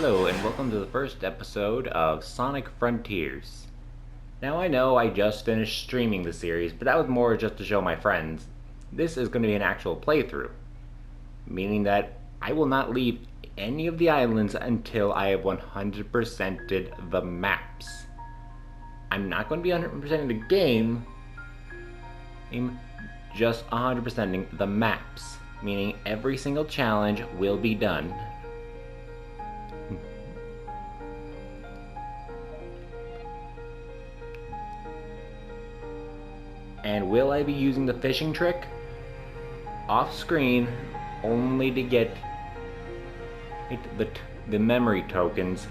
Hello and welcome to the first episode of Sonic Frontiers. Now I know I just finished streaming the series, but that was more just to show my friends. This is going to be an actual playthrough, meaning that I will not leave any of the islands until I have 100%ed the maps. I'm not going to be 100%ing the game, I'm just 100%ing the maps, meaning every single challenge will be done. And will I be using the fishing trick? Off screen, only to get the memory tokens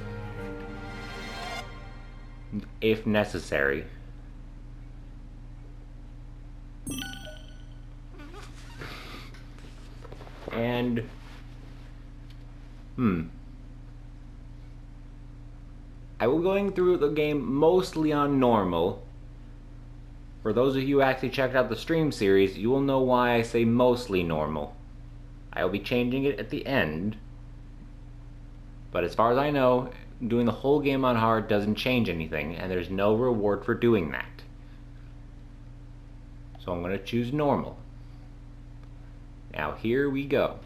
if necessary. And I will be going through the game mostly on normal. For those of you who actually checked out the stream series, you will know why I say mostly normal. I will be changing it at the end. But as far as I know, doing the whole game on hard doesn't change anything, and there's no reward for doing that. So I'm going to choose normal. Now here we go.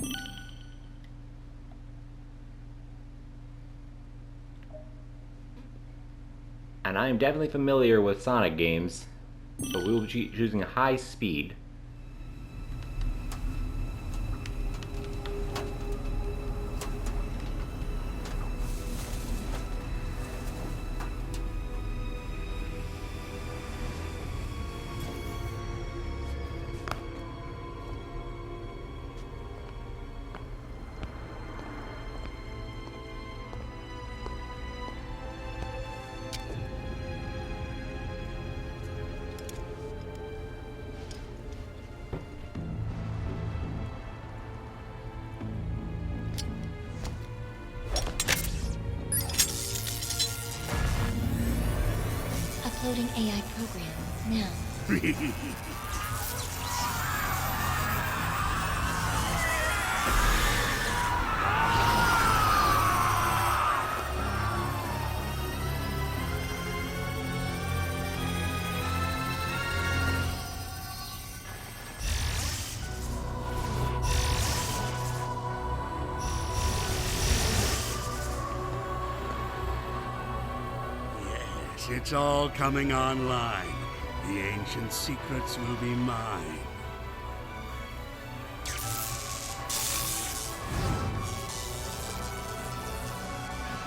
And I am definitely familiar with Sonic games, so we will be choosing high speed. Uploading AI program now. It's all coming online. The ancient secrets will be mine.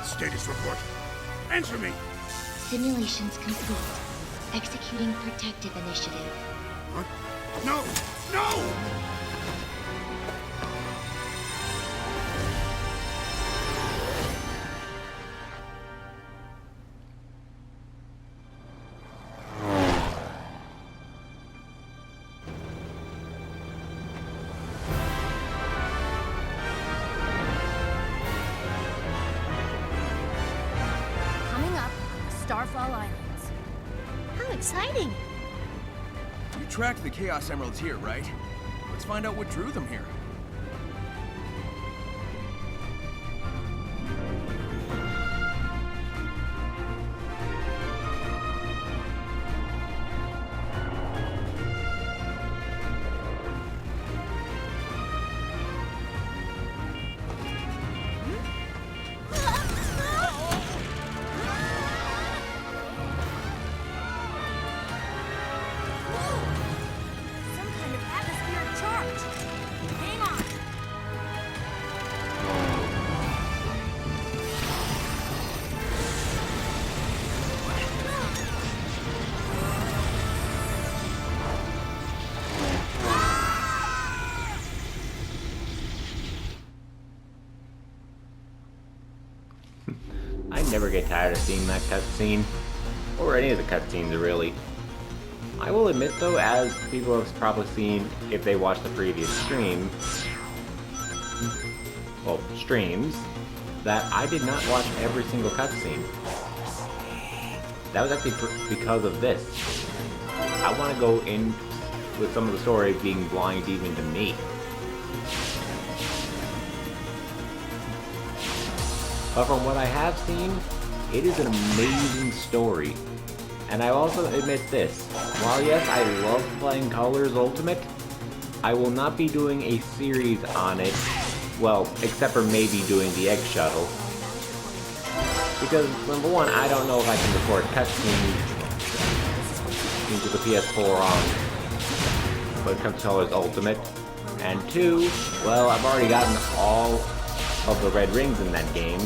Status report. Answer me! Simulations complete. Executing protective initiative. What? No! No! Starfall Islands. How exciting! You tracked the Chaos Emeralds here, right? Let's find out what drew them here. I never get tired of seeing that cutscene, or any of the cutscenes really. I will admit though, as people have probably seen if they watched the previous streams, that I did not watch every single cutscene. That was actually because of this. I want to go in with some of the story being blind even to me. But from what I have seen, it is an amazing story. And I also admit this, while yes, I love playing Colors Ultimate, I will not be doing a series on it, well, except for maybe doing the Egg Shuttle. Because, number one, I don't know if I can record cutscenes into the PS4 on when it comes to Colors Ultimate. And two, well, I've already gotten all of the red rings in that game.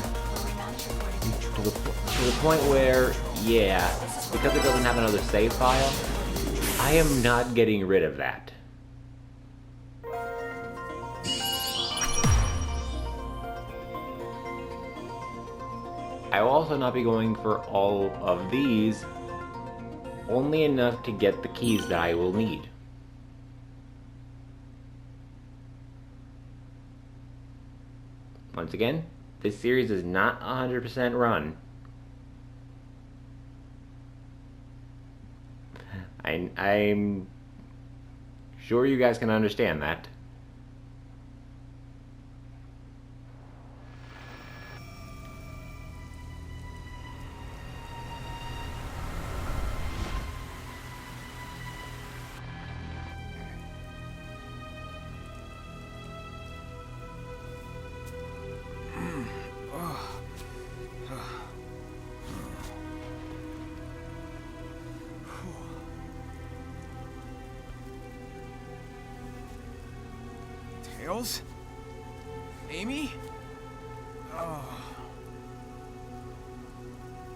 To the point where, yeah, because it doesn't have another save file, I am not getting rid of that. I will also not be going for all of these, only enough to get the keys that I will need. Once again, this series is not 100% run. I'm sure you guys can understand that. Tails? Amy? Oh.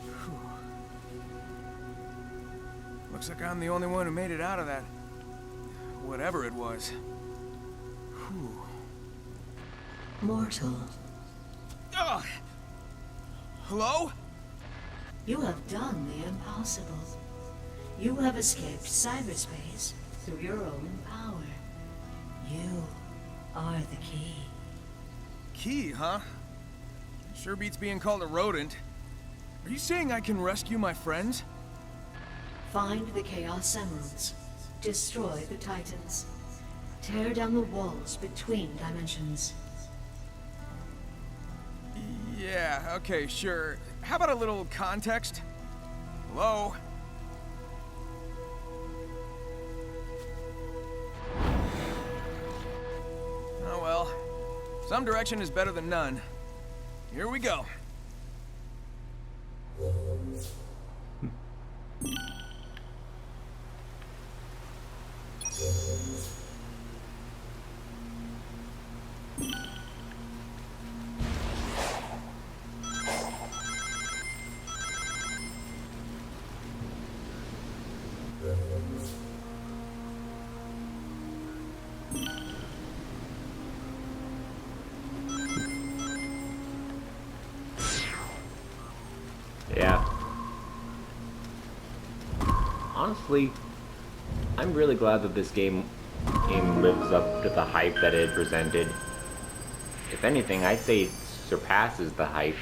Whew. Looks like I'm the only one who made it out of that. Whatever it was. Whew. Mortal, Ugh. Hello? you have done the impossible. You have escaped cyberspace through your own power. You are the key. Key, huh? Sure beats being called a rodent. Are you saying I can rescue my friends? Find the Chaos Emeralds. Destroy the Titans. Tear down the walls between dimensions. Yeah, okay, sure. How about a little context? Hello? Oh well. Some direction is better than none. Here we go. Yeah. Honestly, I'm really glad that this game lives up to the hype that it presented. If anything, I'd say it surpasses the hype.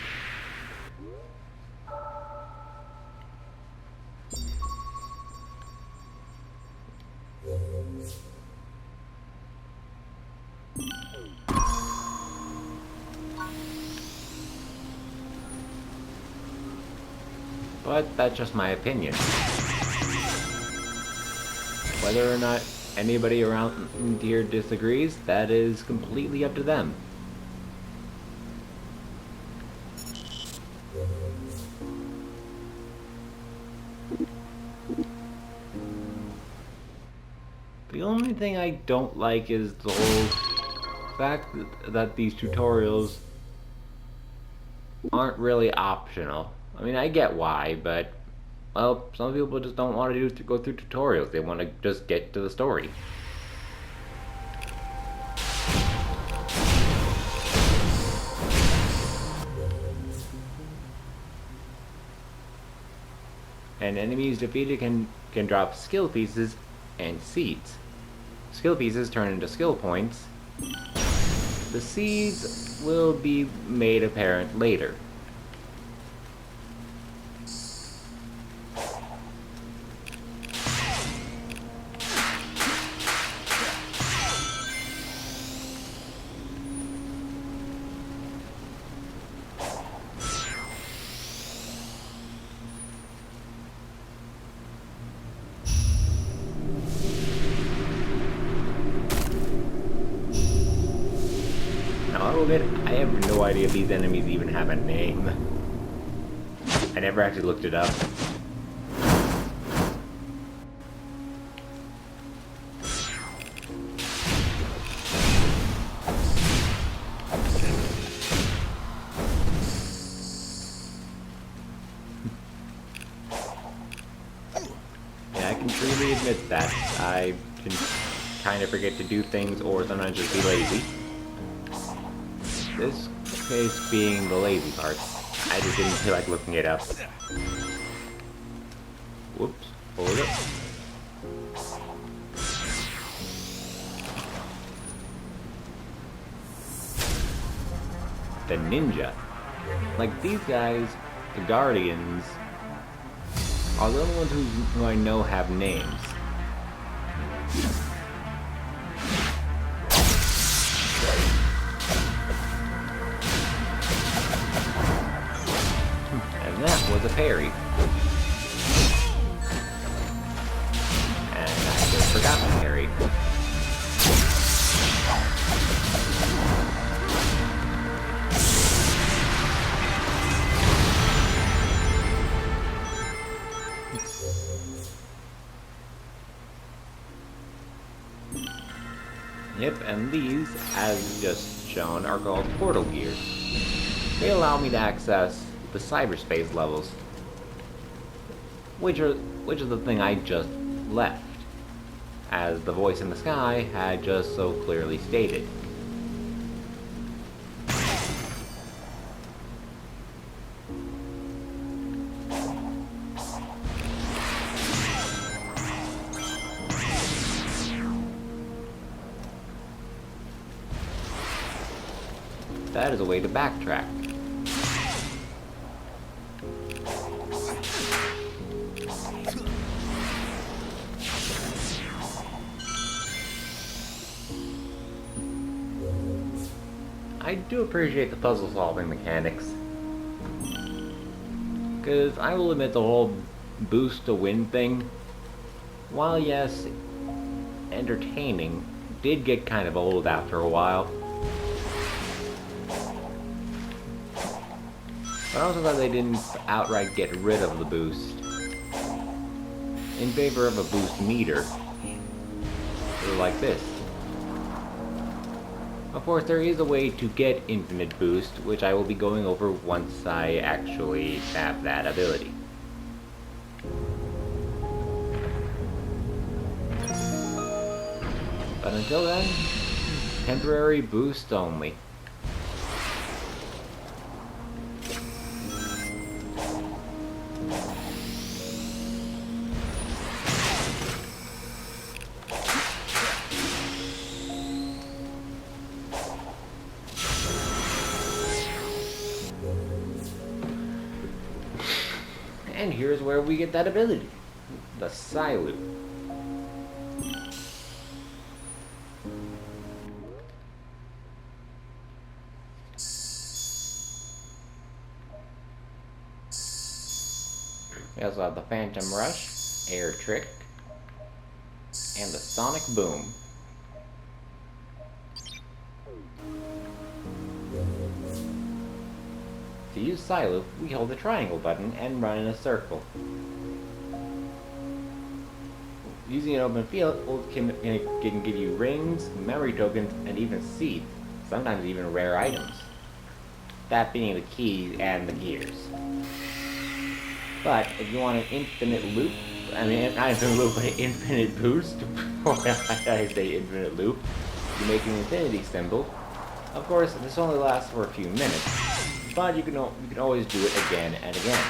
But that's just my opinion. Whether or not anybody around here disagrees, that is completely up to them. The only thing I don't like is the whole fact that these tutorials aren't really optional. I mean, I get why, but, well, some people just don't want to go through tutorials. They want to just get to the story. And enemies defeated can drop skill pieces and seeds. Skill pieces turn into skill points. The seeds will be made apparent later. will admit, I have no idea if these enemies even have a name. I never actually looked it up. Yeah, I can truly admit that. I can kind of forget to do things or sometimes just be lazy. This case being the lazy part. I just didn't feel like looking it up. Whoops. Hold up. The ninja. Like, these guys, the guardians, are the only ones who I know have names. And that was a parry. And I just forgot the parry. Yep, and these, as just shown, are called portal gears. They allow me to access the cyberspace levels, which is the thing I just left, as the voice in the sky had just so clearly stated. That is a way to backtrack. I do appreciate the puzzle solving mechanics. Because I will admit the whole boost to win thing, while yes, entertaining, did get kind of old after a while. But I also thought they didn't outright get rid of the boost in favor of a boost meter, or like this. Of course, there is a way to get infinite boost, which I will be going over once I actually have that ability. But until then, temporary boost only. And here's where we get that ability. The Psy-Loop. We also have the Phantom Rush, Air Trick, and the Sonic Boom. To use Psy-Loop, we hold the triangle button and run in a circle. Using an open field can give you rings, memory tokens, and even seeds, sometimes even rare items. That being the key and the gears. But if you want an infinite loop, not infinite loop, but an infinite boost, I say infinite loop, you make an infinity symbol. Of course, this only lasts for a few minutes, but you can always do it again and again.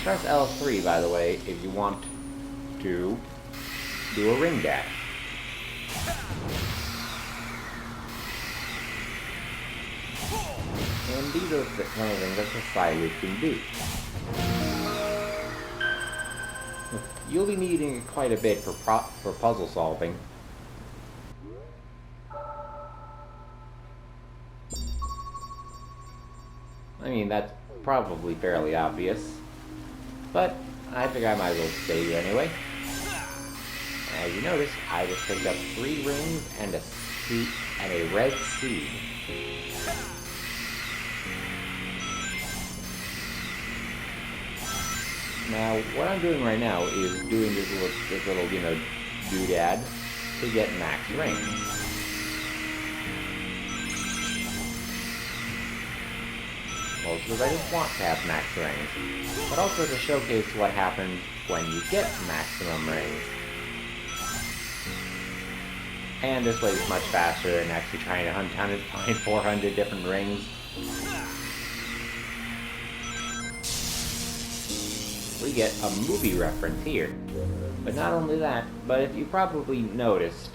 Press L3, by the way, if you want to do a ring dash. And these are some of the things that the Psy-Loop can do. You'll be needing it quite a bit for puzzle solving. I mean, that's probably fairly obvious. But I figure I might as well stay here anyway. As you notice, I just picked up 3 rings and a seed and a red seed. Now, what I'm doing right now is doing this little, doodad to get max rings. Well, because I just want to have max rings, but also to showcase what happens when you get maximum rings. And this way it's much faster than actually trying to find 400 different rings. We get a movie reference here. But not only that, but if you probably noticed,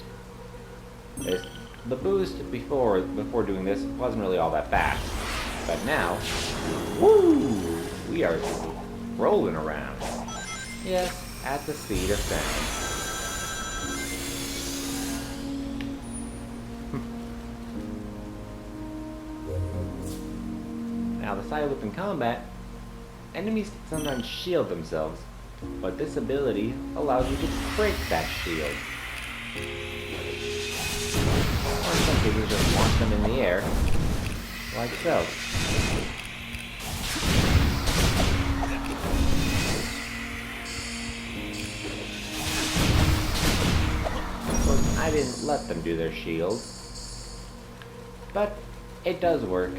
the boost before doing this wasn't really all that fast. But now, woo! We are rolling around. Yes, at the speed of sound. Now, the side loop in combat, enemies sometimes shield themselves, but this ability allows you to break that shield. Or in some cases, just launch them in the air, like so. Of course, I didn't let them do their shield, but it does work.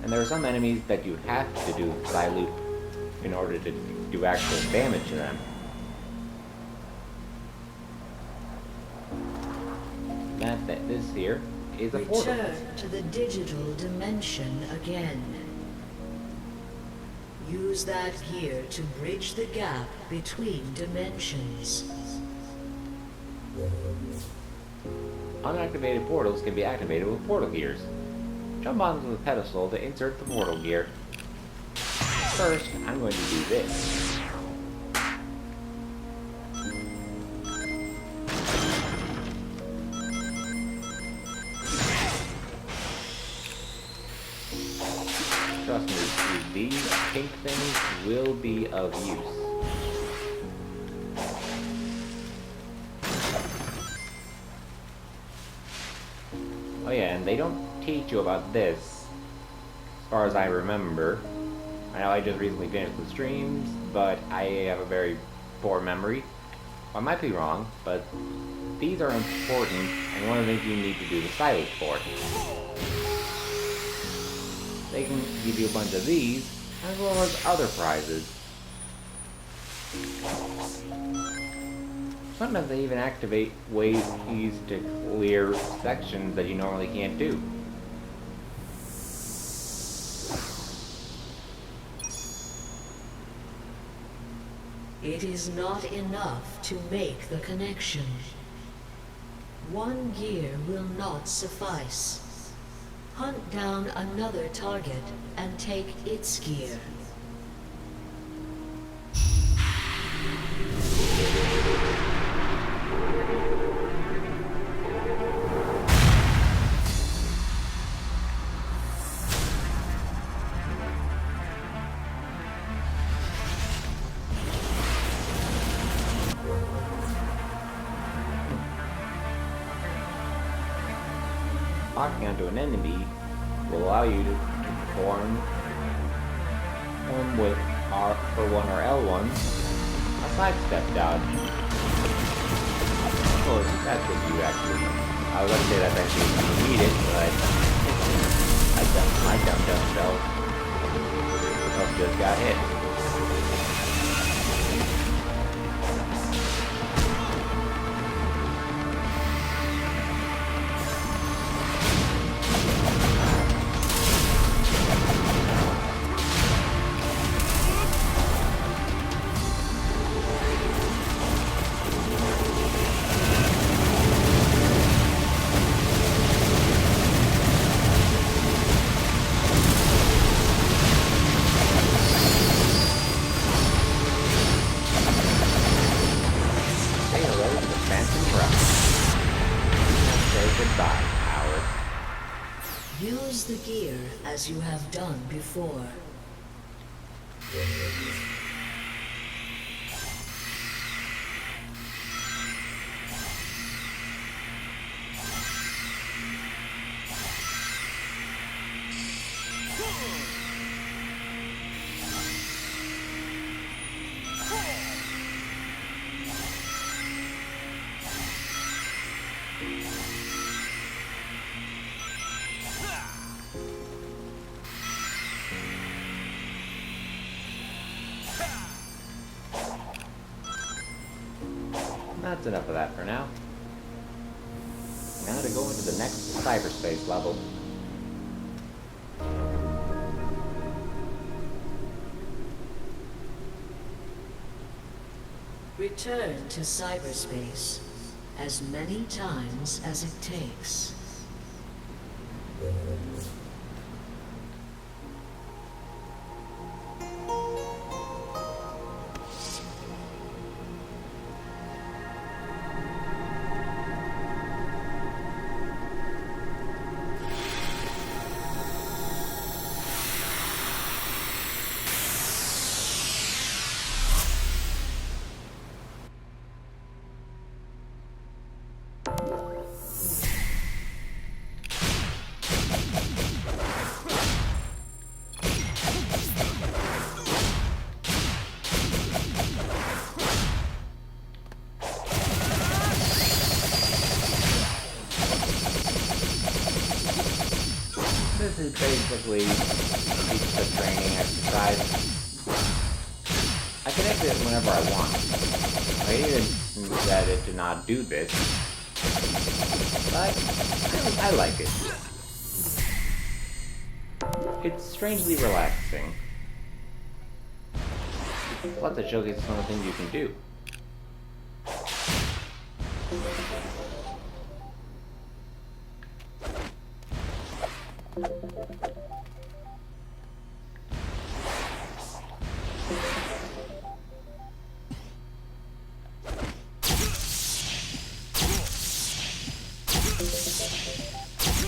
And there are some enemies that you have to do side loop in order to do actual damage to them. This here is a portal. Return to the digital dimension again. Use that gear to bridge the gap between dimensions. Unactivated portals can be activated with portal gears. Jump onto the pedestal to insert the portal gear. First, I'm going to do this. Trust me, these pink things will be of use. Oh yeah, and they don't teach you about this, as far as I remember. I know I just recently finished the streams, but I have a very poor memory. I might be wrong, but these are important, and one of the things you need to do the silence for. They can give you a bunch of these, as well as other prizes. Sometimes they even activate ways to clear sections that you normally can't do. It is not enough to make the connection. One gear will not suffice. Hunt down another target and take its gear. Locking onto an enemy will allow you to perform with R1 or L1 a sidestep dodge. Of course, that's if you actually. I was going to say that's actually if you need it, but I dumped self. Just got hit. Use the gear as you have done before. That's enough of that for now. Now to go into the next cyberspace level. Return to cyberspace as many times as it takes. This is basically just a training exercise. I can exit it whenever I want. I even decided to not do this, but I like it. It's strangely relaxing. Plus it showcases some of the things you can do.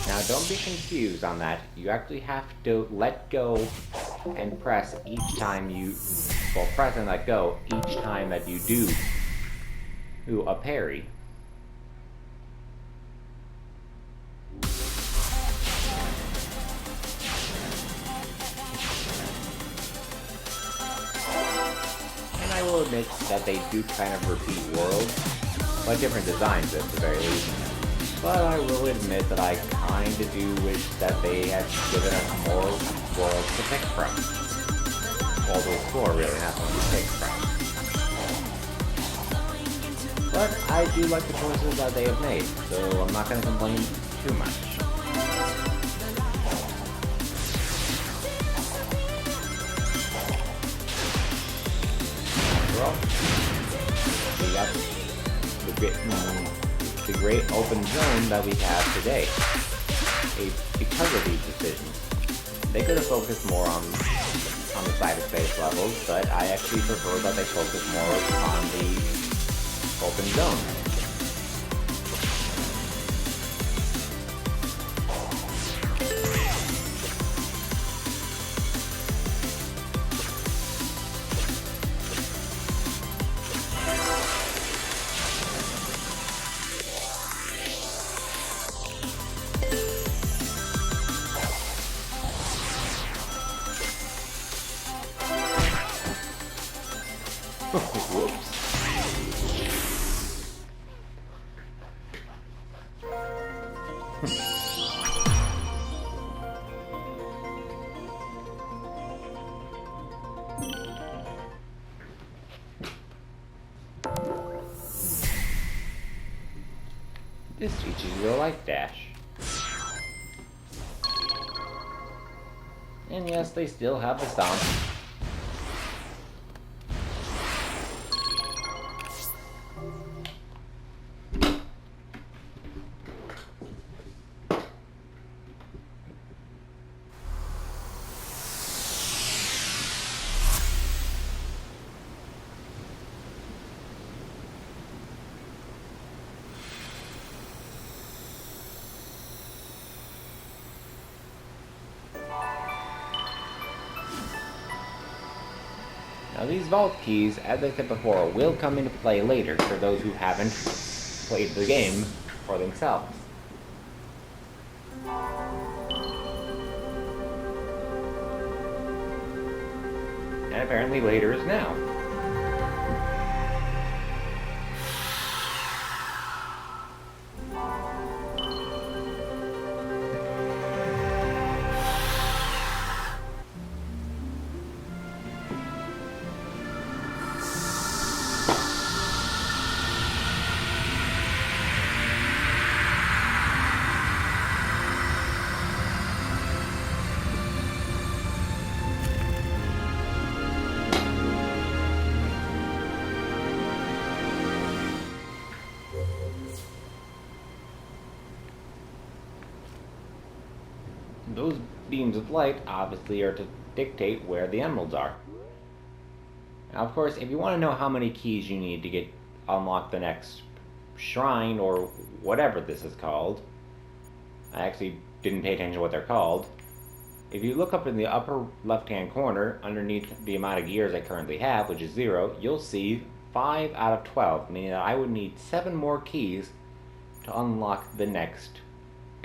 Now don't be confused on that. You actually have to let go and press each time you... Well, press and let go each time that you do a parry. And I will admit that they do kind of repeat worlds, but different designs at the very least. But I will admit that I kinda do wish that they had given us more worlds to pick from. Well, there's four really, not one to pick from. But I do like the choices that they have made, so I'm not gonna complain too much. After all, we got the great open zone that we have today. Because of these decisions, they could have focused more on the cyberspace levels, but I actually prefer that they focus more on the open zone. Whoops. This teaches you a life dash. And yes, they still have the stomp. Now these vault keys, as I said before, will come into play later for those who haven't played the game for themselves. And apparently later is now. Those beams of light obviously are to dictate where the emeralds are. Now, of course, if you want to know how many keys you need to unlock the next shrine or whatever this is called, I actually didn't pay attention to what they're called. If you look up in the upper left-hand corner, underneath the amount of gears I currently have, which is 0, you'll see 5 out of 12, meaning that I would need 7 more keys to unlock the next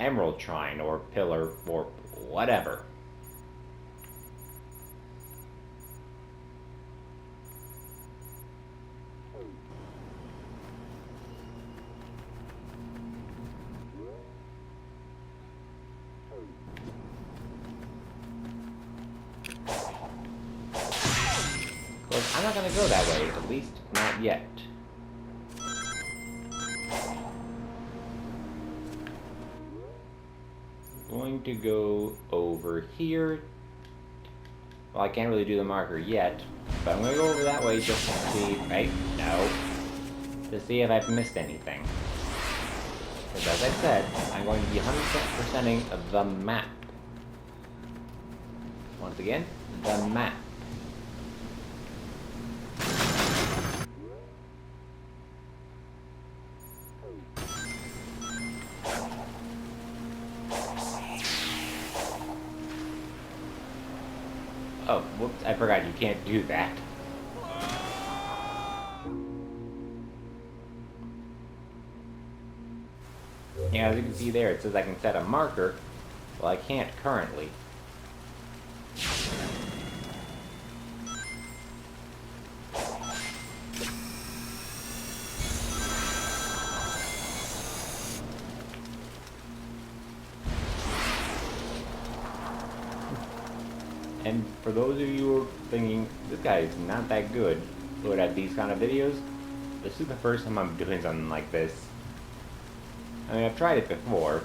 emerald shrine or pillar or whatever. Of course, I'm not going to go that way, at least not yet. Going to go over here. Well, I can't really do the marker yet, but I'm going to go over that way just to see, right? No. To see if I've missed anything. Because as I said, I'm going to be 100%ing the map. Once again, the map. Oh, whoops, I forgot you can't do that. Yeah, as you can see there, it says I can set a marker. Well, I can't currently. And for those of you who are thinking, this guy is not that good, who would have these kind of videos, this is the first time I'm doing something like this. I mean, I've tried it before,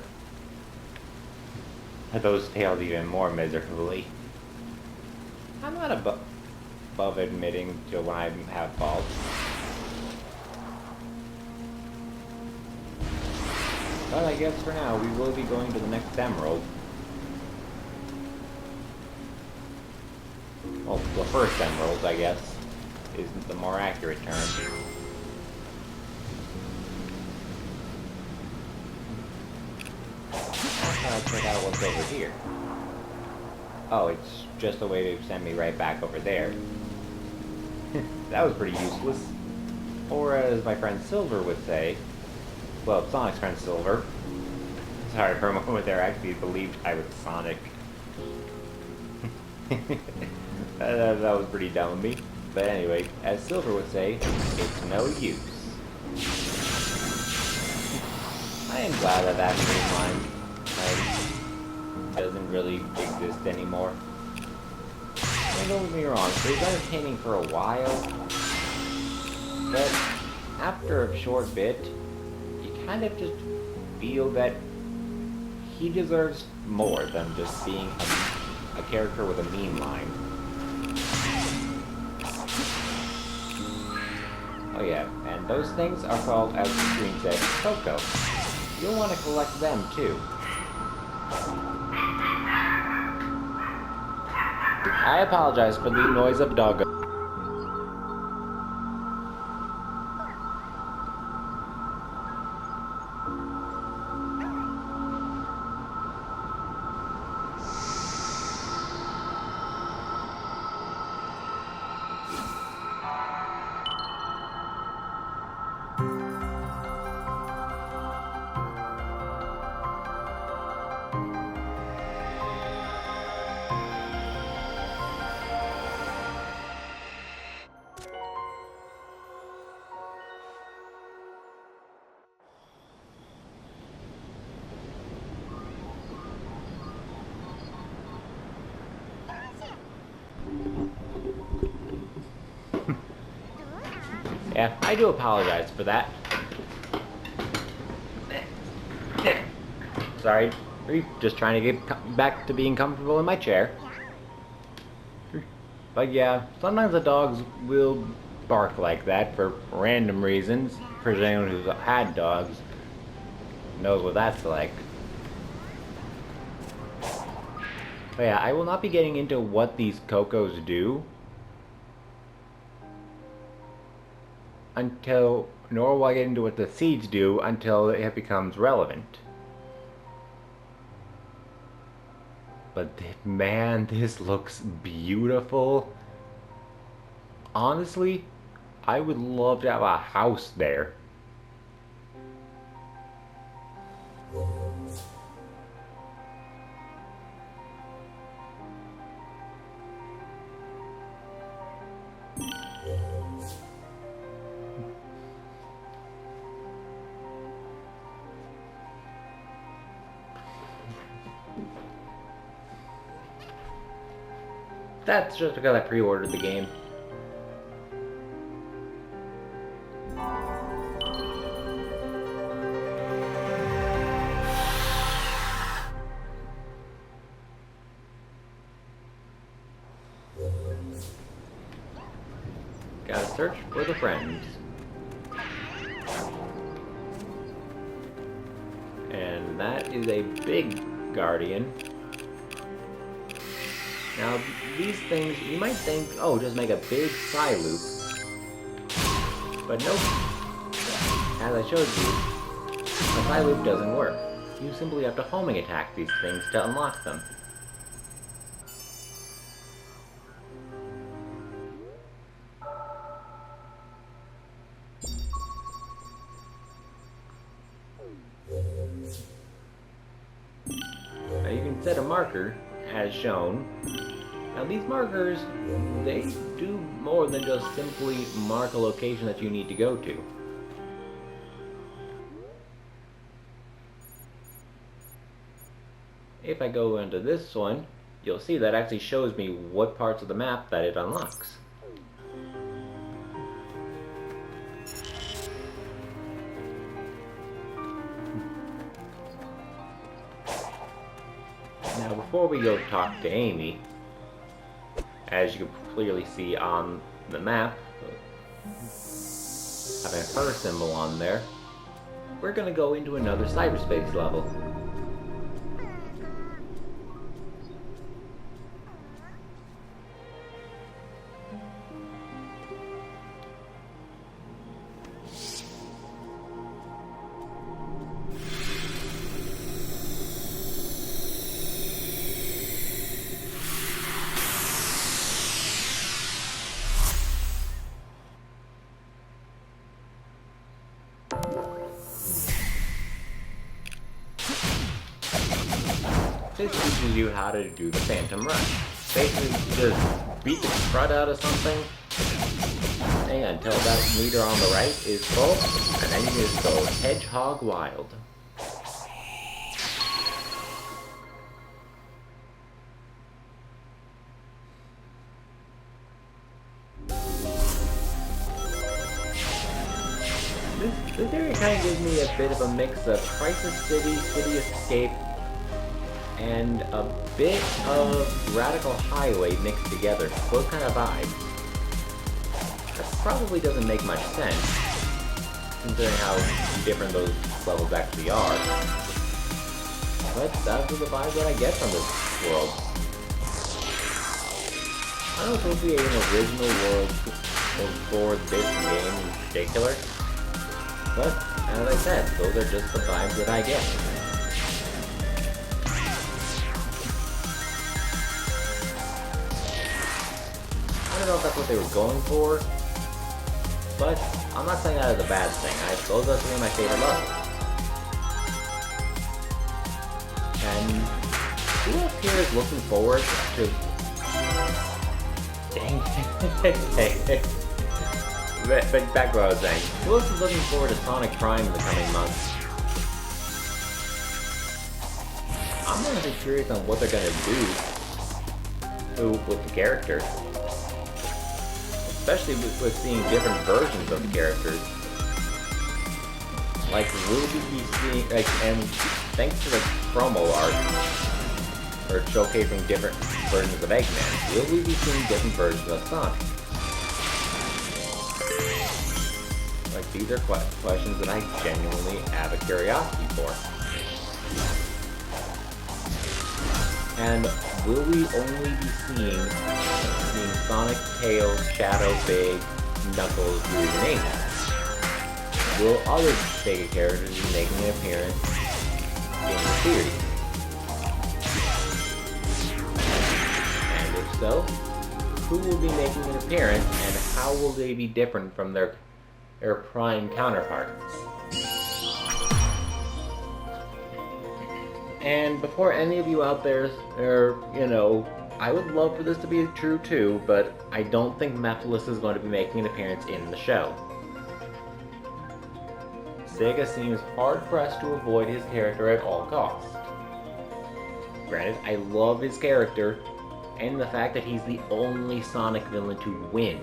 but those failed even more miserably. I'm not above admitting to when I have faults. But I guess for now, we will be going to the next emerald. Well, the first emerald, I guess, is the more accurate term. I'll check out what's over here. Oh, it's just a way to send me right back over there. That was pretty useless. Or as my friend Silver would say, well, Sonic's friend Silver. Sorry, for a moment there, I actually believed I was Sonic. That was pretty dumb of me. But anyway, as Silver would say, it's no use. I am glad that that streamline doesn't really exist anymore. And don't get me wrong, it was entertaining for a while, but after a short bit, you kind of just feel that he deserves more than just being a character with a meme line. Oh yeah, and those things are called, as the screen said, Coco. You'll want to collect them too. I apologize for the noise of doggo. Yeah, I do apologize for that. Sorry, just trying to get back to being comfortable in my chair. But yeah, sometimes the dogs will bark like that for random reasons. For anyone who's had dogs knows what that's like. But yeah, I will not be getting into what these Cocos do until, nor will I get into what the seeds do until it becomes relevant. But man, this looks beautiful. Honestly, I would love to have a house there. That's just because I pre-ordered the game. Gotta search for the friends. And that is a big guardian. Now, these things, you might think, oh, just make a big psi loop. But nope. As I showed you, a psi loop doesn't work. You simply have to homing attack these things to unlock them. Now you can set a marker, as shown. Now these markers, they do more than just simply mark a location that you need to go to. If I go into this one, you'll see that actually shows me what parts of the map that it unlocks. Now before we go talk to Amy, as you can clearly see on the map, having her symbol on there, we're going to go into another cyberspace level. This teaches you how to do the Phantom Rush. Basically, just beat the crud out of something until that meter on the right is full, and then you just go Hedgehog wild. This area kind of gives me a bit of a mix of Crisis City, City Escape, and a bit of Radical Highway mixed together. Both kind of vibes. That probably doesn't make much sense, considering how different those levels actually are. But that's the vibe that I get from this world. I don't know if it'll be an original world for this game in particular, but as I said, those are just the vibes that I get. I don't know if that's what they were going for, but I'm not saying that as a bad thing. Those are some of my favorite levels. And who else here is looking forward to... Dang it. But back to what I was saying. Who else is looking forward to Sonic Prime in the coming months? I'm honestly curious on what they're gonna do with the character. especially with seeing different versions of the characters. Like, will we be seeing, like, and thanks to the promo art, or showcasing different versions of Eggman, will we be seeing different versions of Sonic? Like, these are questions that I genuinely have a curiosity for. And will we only be seeing Sonic, Tails, Shadow, Big, Knuckles, Groove, and Eggman? Will other Sega characters be making an appearance in the series? And if so, who will be making an appearance, and how will they be different from their prime counterparts? And before any of you out there I would love for this to be true too, but I don't think Mephiles is going to be making an appearance in the show. Sega seems hard-pressed to avoid his character at all costs. Granted, I love his character, and the fact that he's the only Sonic villain to win.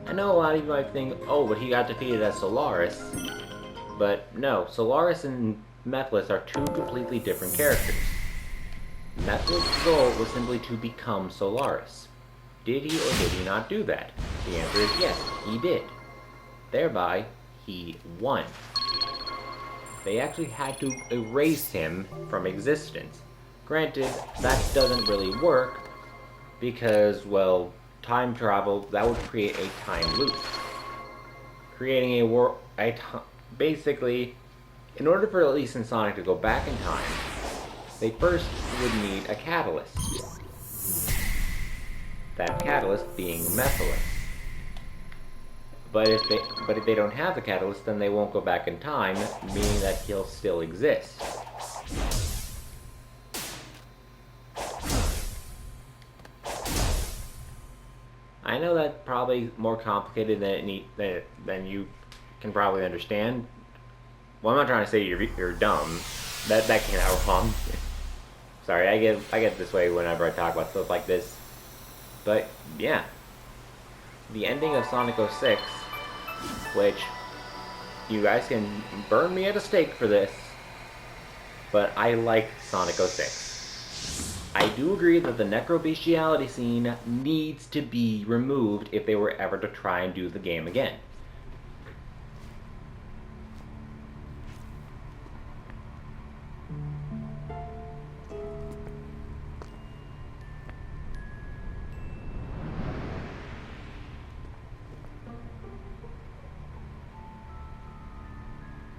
I know a lot of you might think, oh, but he got defeated as Solaris. But no, Solaris and Mephiles are two completely different characters. Mephiles' goal was simply to become Solaris. Did he or did he not do that? The answer is yes, he did. Thereby, he won. They actually had to erase him from existence. Granted, that doesn't really work because, well, time travel, that would create a time loop. Creating basically, in order for Elise and Sonic to go back in time, they first would need a catalyst. That catalyst being Mephiles. But if they don't have the catalyst, then they won't go back in time, meaning that he'll still exist. I know that's probably more complicated than you can probably understand. Well, I'm not trying to say you're dumb. That came out wrong. Sorry, I get this way whenever I talk about stuff like this. But yeah, the ending of Sonic 06, which you guys can burn me at a stake for this, but I like Sonic 06. I do agree that the necrobestiality scene needs to be removed if they were ever to try and do the game again.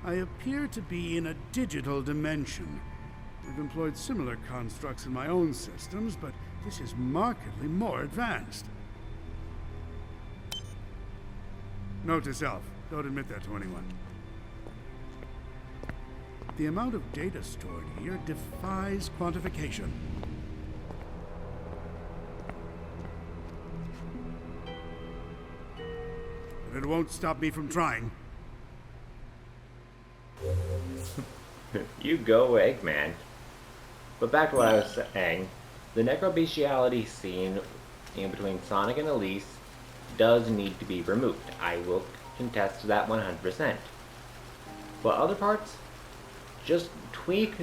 I appear to be in a digital dimension. I've employed similar constructs in my own systems, but this is markedly more advanced. Note to self, don't admit that to anyone. The amount of data stored here defies quantification. But it won't stop me from trying. You go, Eggman. But back to what I was saying, the necrobestiality scene in between Sonic and Elise does need to be removed. I will contest to that 100%. But other parts, just tweak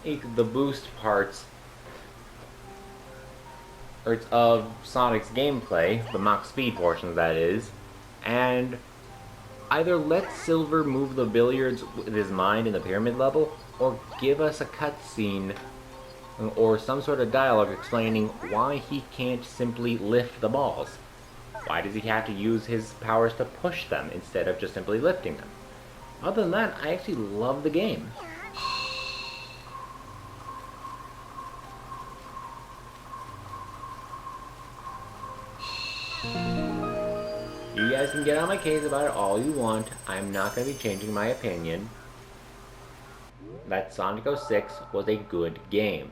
the boost parts of Sonic's gameplay, the Mach Speed portions that is, and either let Silver move the billiards with his mind in the pyramid level, or give us a cutscene or some sort of dialogue explaining why he can't simply lift the balls. Why does he have to use his powers to push them instead of just simply lifting them? Other than that, I actually love the game. You guys can get on my case about it all you want. I'm not going to be changing my opinion that Sonic 06 was a good game.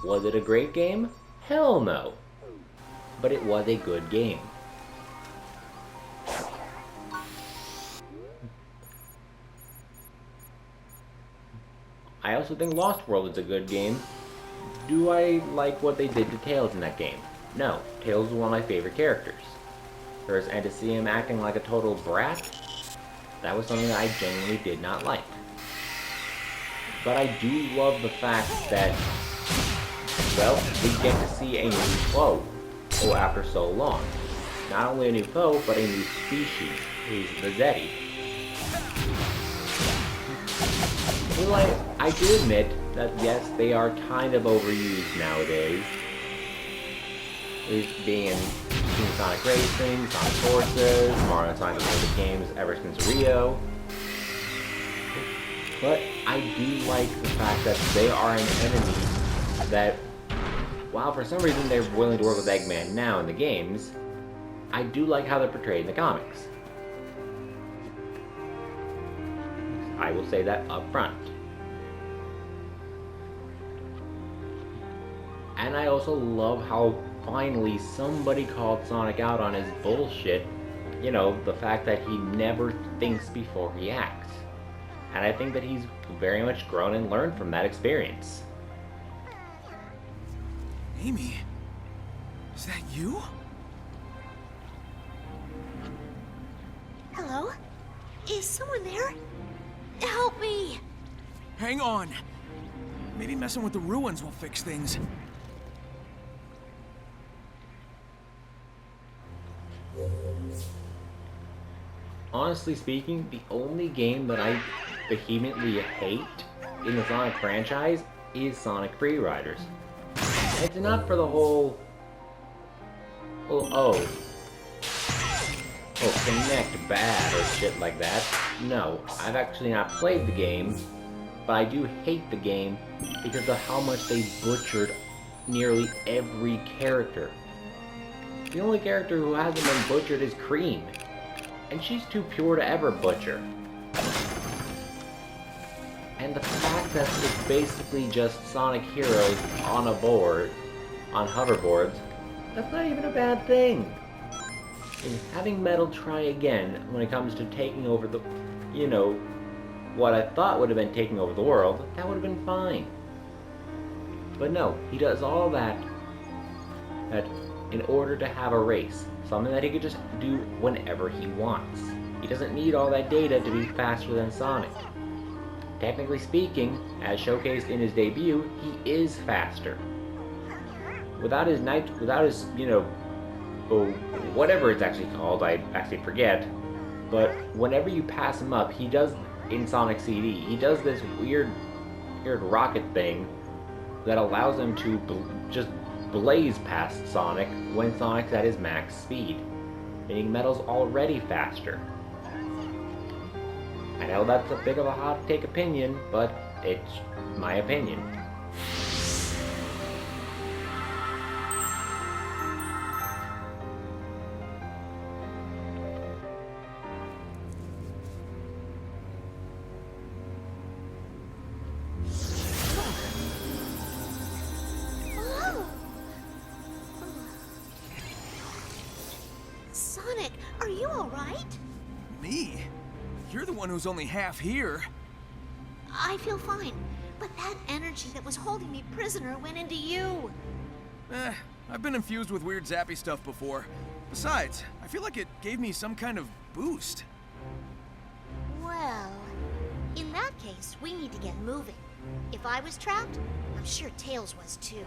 Was it a great game? Hell no. But it was a good game. I also think Lost World is a good game. Do I like what they did to Tails in that game? No. Tails is one of my favorite characters. First, and to see him acting like a total brat, that was something that I genuinely did not like. But I do love the fact that, well, we get to see a new foe after so long. Not only a new foe, but a new species, who's the Zeti. Well, I do admit that yes, they are kind of overused nowadays. It's being Sonic Racing, Sonic Forces, Mario and Sonic Olympic games ever since Rio. But I do like the fact that they are an enemy that, while for some reason they're willing to work with Eggman now in the games, I do like how they're portrayed in the comics. I will say that up front. And I also love how finally somebody called Sonic out on his bullshit. You know, the fact that he never thinks before he acts. And I think that he's very much grown and learned from that experience. Amy? Is that you? Hello? Is someone there? Help me! Hang on. Maybe messing with the ruins will fix things. Honestly speaking, the only game that I vehemently hate in the Sonic franchise is Sonic Free Riders. It's not for the whole... Connect bad or shit like that. No, I've actually not played the game, but I do hate the game because of how much they butchered nearly every character. The only character who hasn't been butchered is Cream, and she's too pure to ever butcher. And the fact that it's basically just Sonic heroes on a board, on hoverboards, that's not even a bad thing. And having Metal try again when it comes to taking over the, what I thought would have been taking over the world, that would have been fine. But no, he does all that in order to have a race, something that he could just do whenever he wants. He doesn't need all that data to be faster than Sonic. Technically speaking, as showcased in his debut, he is faster. Without his whatever it's actually called, I actually forget, but whenever you pass him up, he does, in Sonic CD, he does this weird rocket thing that allows him to just blaze past Sonic when Sonic's at his max speed, meaning Metal's already faster. I know that's a bit of a hot take opinion, but it's my opinion. Sonic, are you alright? Me? You're the one who's only half here. I feel fine, but that energy that was holding me prisoner went into you. I've been infused with weird zappy stuff before. Besides, I feel like it gave me some kind of boost. Well, in that case, we need to get moving. If I was trapped, I'm sure Tails was too.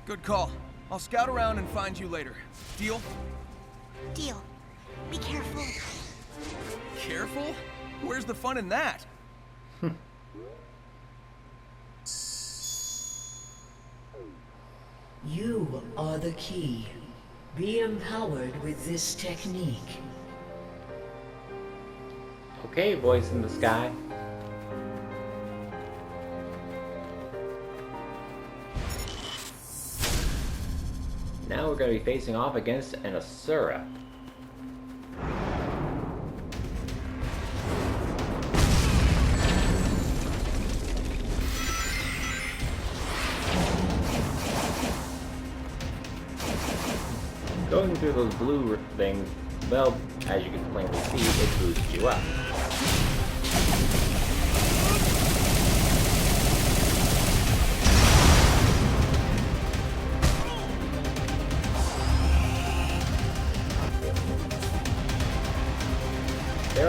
Good call. I'll scout around and find you later. Deal? Deal. Be careful. Careful? Where's the fun in that? You are the key. Be empowered with this technique. Okay, voice in the sky. Now we're going to be facing off against an Asura. Going through those blue things, well, as you can plainly see, it boosts you up.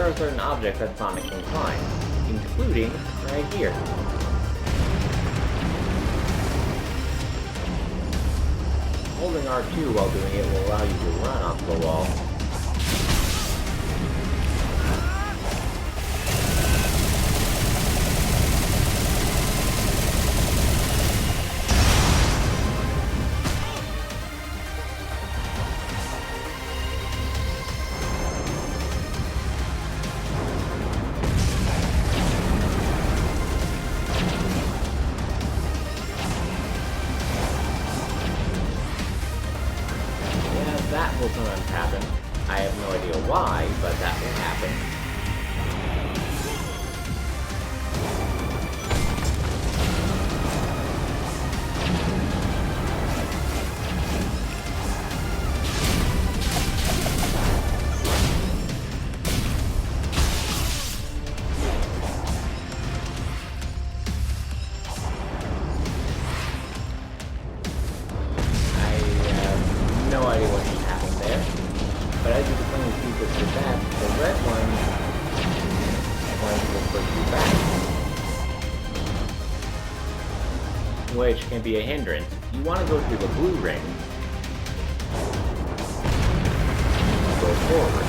are certain objects that Sonic can climb, including right here. Holding R2 while doing it will allow you to run off the wall. That will sometimes happen. I have no idea why, but that will happen. No idea what just happened there. But as you become secrets with that, the red one is going to push you back. Which can be a hindrance. You want to go through the blue ring. Go forward.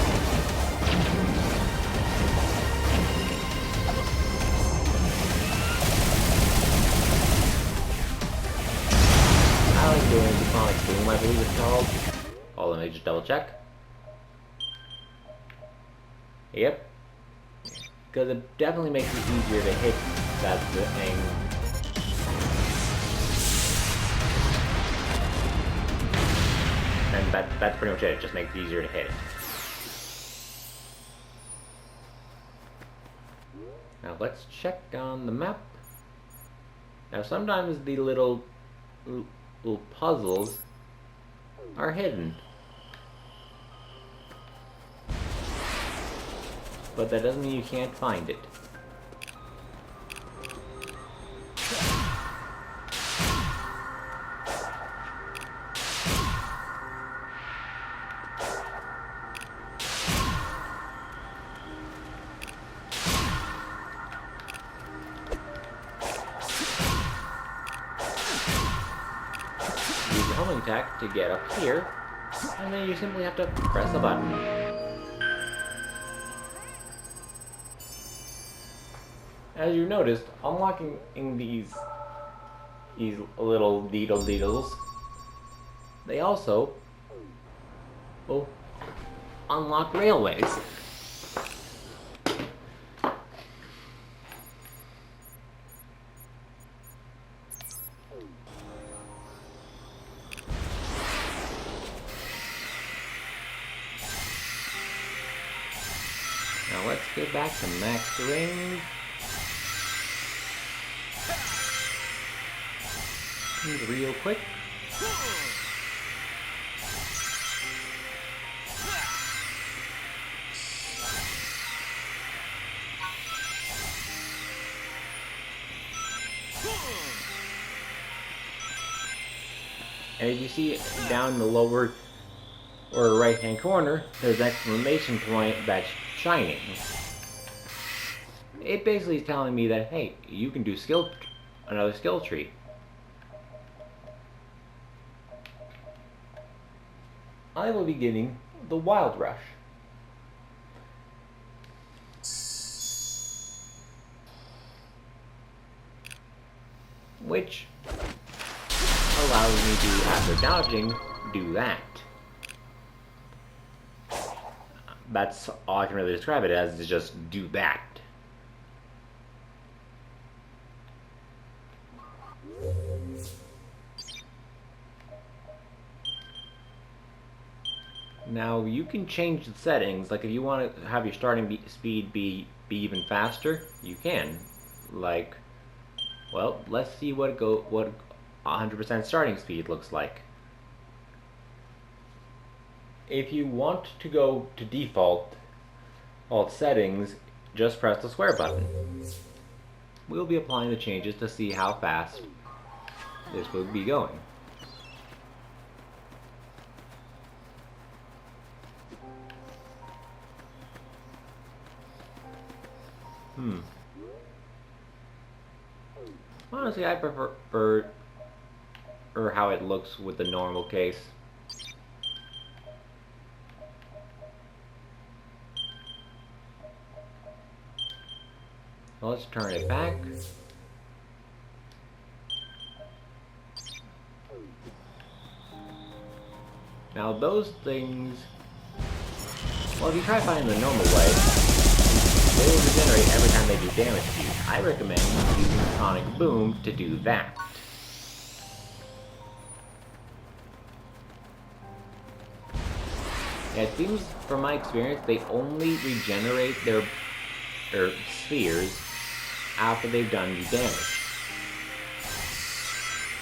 I like doing the Sonic Boom, I believe it's called. Hold on, let me just double check. Yep. Because it definitely makes it easier to hit that thing. And that's pretty much it. It just makes it easier to hit it. Now let's check on the map. Now sometimes the little puzzles are hidden. But that doesn't mean you can't find it. Use the homing attack to get up here, and then you simply have to press a button. As you noticed, unlocking these little deedles, they also will unlock railways. Now let's get back to max range. Real quick. And as you see down in the lower or right hand corner, there's an exclamation point that's shining. It basically is telling me that, hey, you can do another skill tree. I will be getting the Wild Rush. Which allows me to, after dodging, do that. That's all I can really describe it as, is just do that. Now you can change the settings, like if you want to have your starting speed be even faster, you can. Like, well, let's see what 100% starting speed looks like. If you want to go to default settings, just press the square button. We'll be applying the changes to see how fast this will be going. Hmm. Honestly, I prefer or how it looks with the normal case. Well, let's turn it back. Now those things, well, if you try finding the normal way, they will regenerate every time they do damage to you. I recommend using Sonic Boom to do that. Yeah, it seems, from my experience, they only regenerate their spheres after they've done you damage.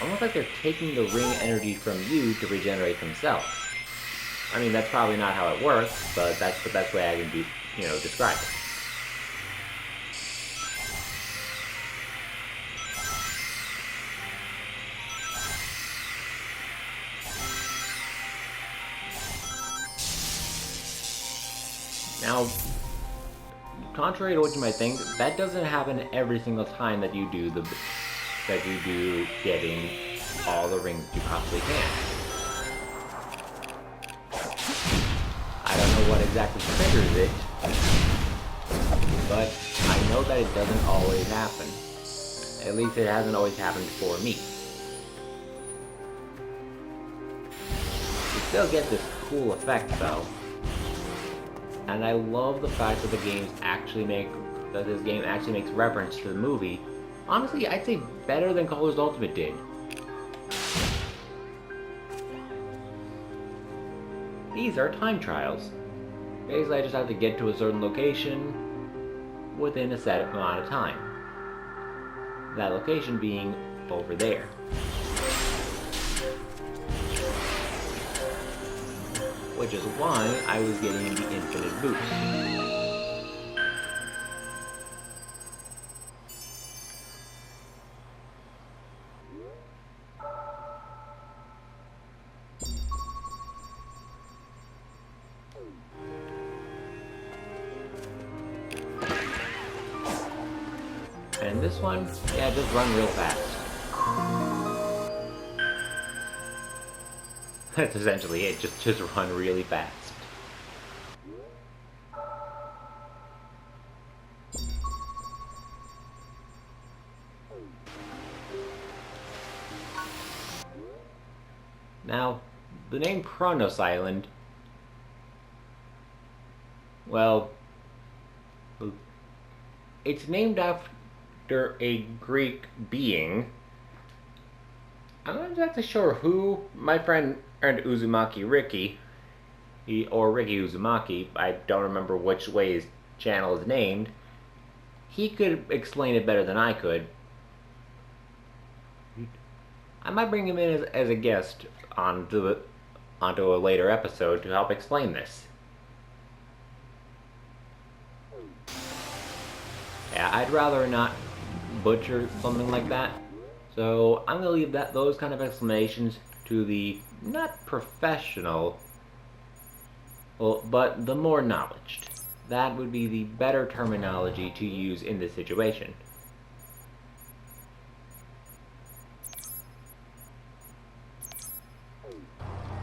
Almost like they're taking the ring energy from you to regenerate themselves. I mean, that's probably not how it works, but that's the best way I can describe it. Now, contrary to what you might think, that doesn't happen every single time that you do getting all the rings you possibly can. I don't know what exactly triggers it, but I know that it doesn't always happen. At least it hasn't always happened for me. You still get this cool effect though. And I love the fact that this game actually makes reference to the movie. Honestly, I'd say better than Color's Ultimate did. These are time trials. Basically, I just have to get to a certain location within a set amount of time. That location being over there. Which is why I was getting the infinite boost. And this one, yeah, just run real fast. That's essentially it, just run really fast. Now, the name Kronos Island, well, it's named after a Greek being. I'm not exactly sure who. My friend Uzumaki Ricky, or Ricky Uzumaki, I don't remember which way his channel is named. He could explain it better than I could. I might bring him in as a guest onto a later episode to help explain this. Yeah, I'd rather not butcher something like that. So I'm gonna leave those kind of explanations to the not professional, but the more knowledged. That would be the better terminology to use in this situation.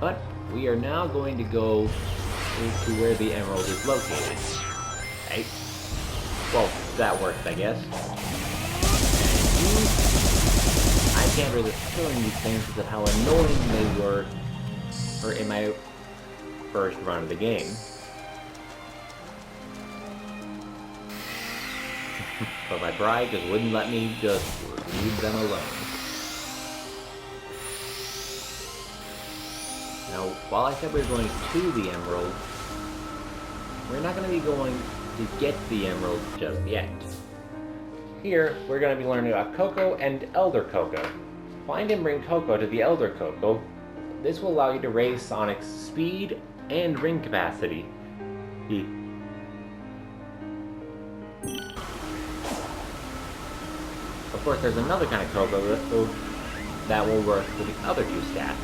But we are now going to go to where the emerald is located. Right? Well, that works, I guess. I can't resist killing these things because of how annoying they were in my first run of the game. But my bride just wouldn't let me just leave them alone. Now, while I said we were going to the emerald, we're not going to be going to get the emerald just yet. Here, we're going to be learning about Coco and Elder Coco. Find and bring Coco to the Elder Coco. This will allow you to raise Sonic's speed and ring capacity. Of course, there's another kind of Coco that will work for the other two stats.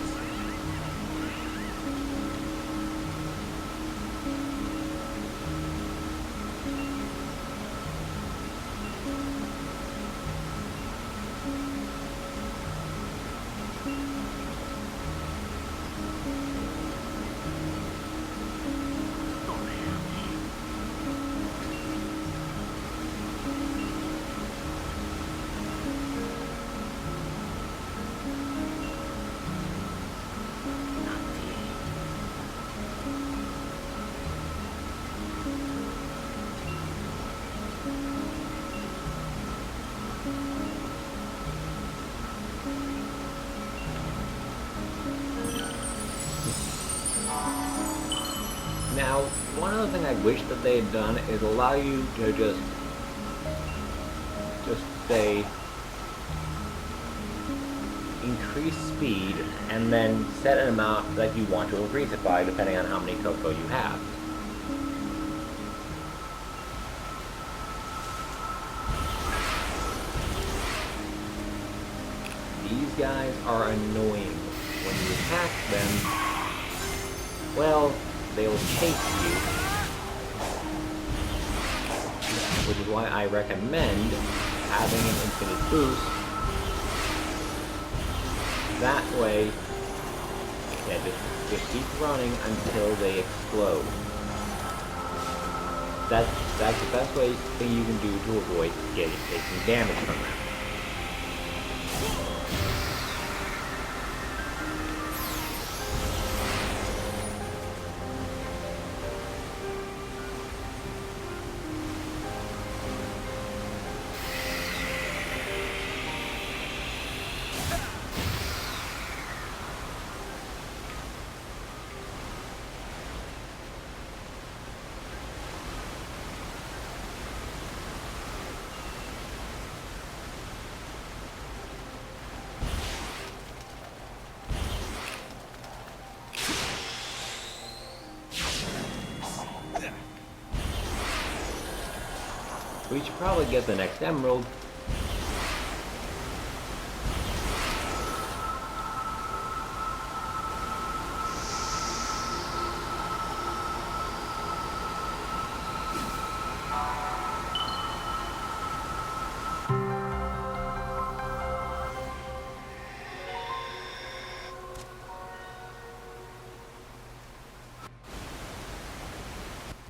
Now, one other thing I wish that they had done is allow you to just say increase speed and then set an amount that you want to increase it by depending on how many cocoa you have. These guys are annoying. When you attack them, well, they'll chase you. Which is why I recommend having an infinite boost. That way, yeah, just keep running until they explode. That's the best thing you can do to avoid taking damage from them. We should probably get the next emerald